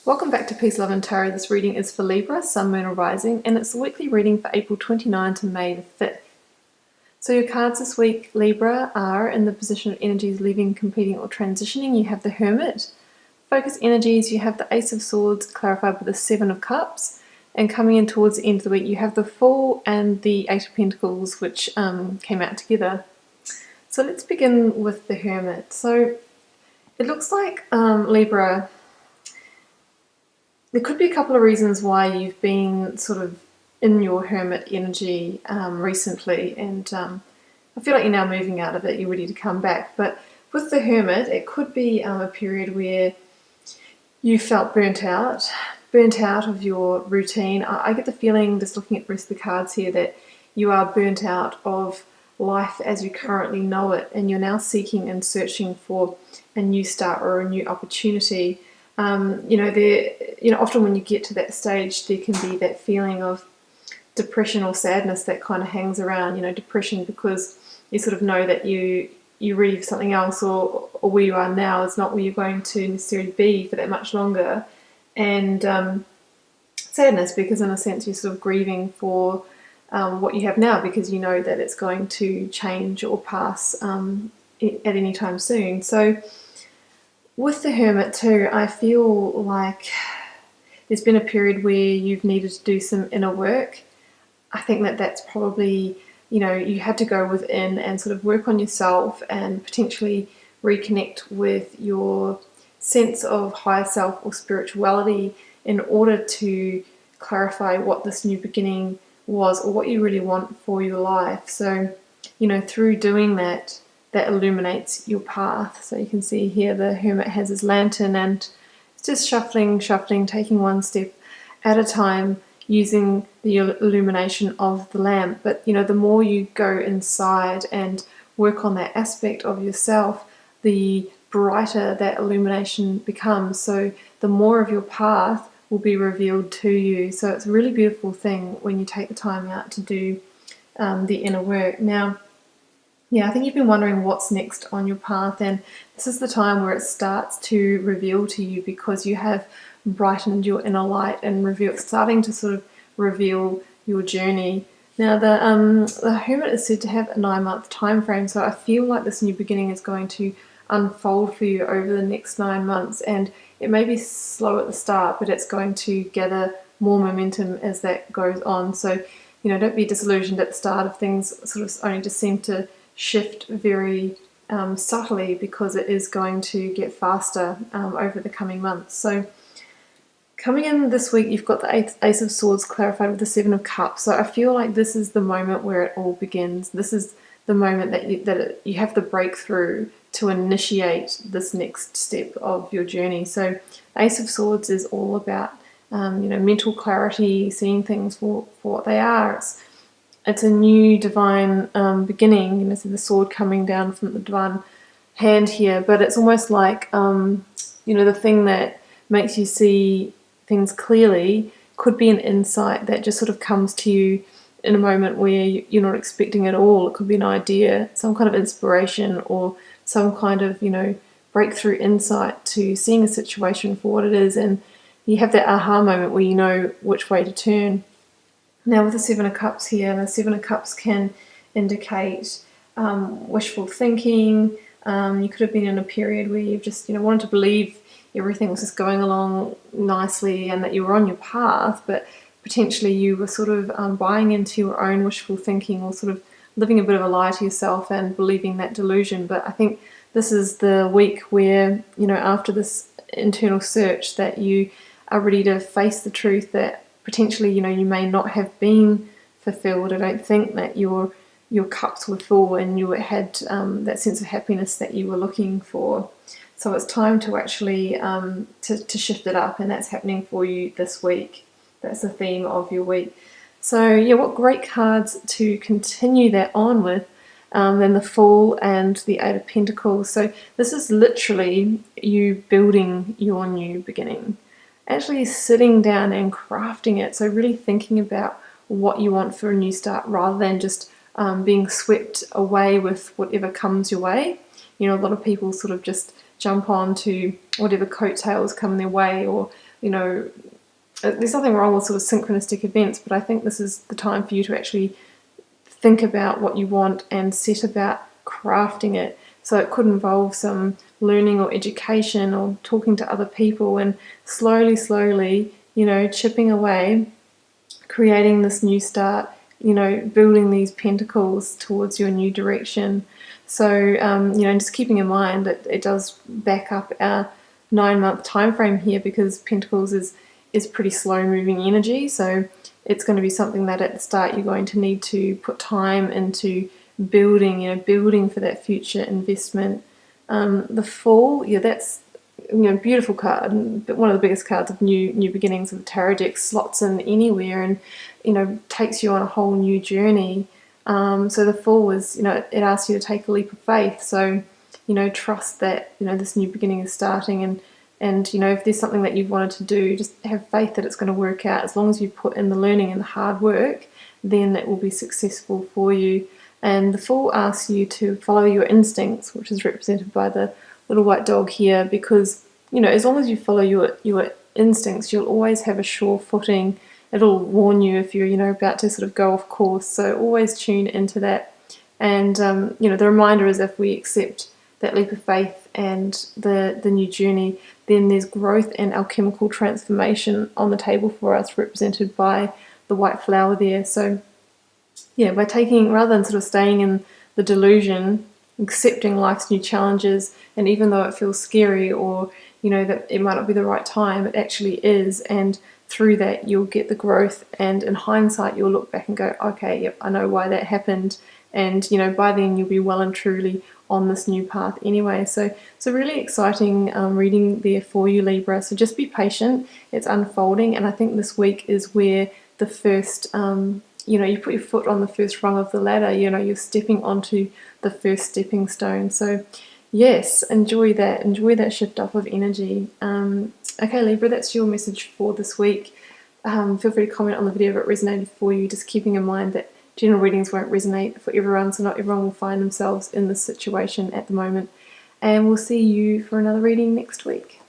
Welcome back to Peace, Love and Tarot. This reading is for Libra, Sun, Moon or Rising, and it's the weekly reading for April 29 to May the 5th. So your cards this week, Libra, are in the position of energies leaving, competing or transitioning. You have the Hermit. Focus energies, you have the Ace of Swords clarified with the Seven of Cups. And coming in towards the end of the week, you have the Fool and the Eight of Pentacles, which came out together. So let's begin with the Hermit. So it looks like Libra, there could be a couple of reasons why you've been sort of in your hermit energy recently, and I feel like you're now moving out of it, you're ready to come back. But with the Hermit, it could be a period where you felt burnt out of your routine. I get the feeling, just looking at the rest of the cards here, that you are burnt out of life as you currently know it, and you're now seeking and searching for a new start or a new opportunity. Often when you get to that stage, there can be that feeling of depression or sadness that kind of hangs around. Depression because you sort of know that you're ready for something else, or where you are now is not where you're going to necessarily be for that much longer. And sadness because in a sense you're sort of grieving for what you have now, because you know that it's going to change or pass at any time soon. So with the Hermit too, I feel like there's been a period where you've needed to do some inner work. I think that that's probably, you had to go within and sort of work on yourself and potentially reconnect with your sense of higher self or spirituality in order to clarify what this new beginning was or what you really want for your life. So, through doing that, that illuminates your path. So you can see here the Hermit has his lantern and it's just shuffling, taking one step at a time, using the illumination of the lamp. But the more you go inside and work on that aspect of yourself, the brighter that illumination becomes. So the more of your path will be revealed to you. So it's a really beautiful thing when you take the time out to do the inner work. Now, I think you've been wondering what's next on your path, and this is the time where it starts to reveal to you, because you have brightened your inner light and starting to sort of reveal your journey. Now, the Hermit is said to have a 9-month time frame, so I feel like this new beginning is going to unfold for you over the next 9 months, and it may be slow at the start, but it's going to gather more momentum as that goes on. So, don't be disillusioned at the start of things. Sort of only just seem to shift very subtly, because it is going to get faster over the coming months. So coming in this week, you've got the Ace of Swords clarified with the Seven of Cups. So I feel like this is the moment where it all begins. This is the moment that you have the breakthrough to initiate this next step of your journey. So Ace of Swords is all about mental clarity, seeing things for what they are. It's a new divine beginning. So the sword coming down from the divine hand here, but it's almost like the thing that makes you see things clearly could be an insight that just sort of comes to you in a moment where you're not expecting it all. It could be an idea, some kind of inspiration, or some kind of breakthrough insight to seeing a situation for what it is, and you have that aha moment where you know which way to turn. Now with the Seven of Cups here, the Seven of Cups can indicate wishful thinking. You could have been in a period where you've just wanted to believe everything was just going along nicely and that you were on your path, but potentially you were sort of buying into your own wishful thinking, or sort of living a bit of a lie to yourself and believing that delusion. But I think this is the week where, after this internal search, that you are ready to face the truth that potentially, you may not have been fulfilled. I don't think that your cups were full and you had that sense of happiness that you were looking for. So it's time to actually to shift it up, and that's happening for you this week. That's the theme of your week. So what great cards to continue that on with than the Fool and the Eight of Pentacles. So this is literally you building your new beginning. Actually sitting down and crafting it. So really thinking about what you want for a new start, rather than just being swept away with whatever comes your way. A lot of people sort of just jump on to whatever coattails come their way, or you know, there's nothing wrong with sort of synchronistic events, but I think this is the time for you to actually think about what you want and set about crafting it. So it could involve some learning or education or talking to other people, and slowly, you know, chipping away, creating this new start, you know, building these pentacles towards your new direction. So, you know, just keeping in mind that it does back up our 9-month time frame here, because Pentacles is pretty slow moving energy. So it's going to be something that at the start you're going to need to put time into building, you know, building for that future investment. The Fool, yeah, that's, you know, beautiful card, but one of the biggest cards of new beginnings of the tarot deck, slots in anywhere, and, you know, takes you on a whole new journey. So the Fool is, you know, it asks you to take a leap of faith. So, you know, trust that, you know, this new beginning is starting, and you know, if there's something that you've wanted to do, just have faith that it's going to work out. As long as you put in the learning and the hard work, then it will be successful for you. And the Fool asks you to follow your instincts, which is represented by the little white dog here, because, you know, as long as you follow your instincts, you'll always have a sure footing. It'll warn you if you're, you know, about to sort of go off course. So always tune into that. And, you know, the reminder is, if we accept that leap of faith and the new journey, then there's growth and alchemical transformation on the table for us, represented by the white flower there. So yeah, by taking, rather than sort of staying in the delusion, accepting life's new challenges, and even though it feels scary, or, you know, that it might not be the right time, it actually is. And through that you'll get the growth, and in hindsight you'll look back and go, okay, yep, I know why that happened. And, you know, by then you'll be well and truly on this new path anyway. So really exciting reading there for you, Libra. So just be patient, it's unfolding, and I think this week is where the first, you know, you put your foot on the first rung of the ladder, you know, you're stepping onto the first stepping stone. So yes, enjoy that shift up of energy. Okay, Libra, that's your message for this week. Feel free to comment on the video if it resonated for you, just keeping in mind that general readings won't resonate for everyone, so not everyone will find themselves in this situation at the moment. And we'll see you for another reading next week.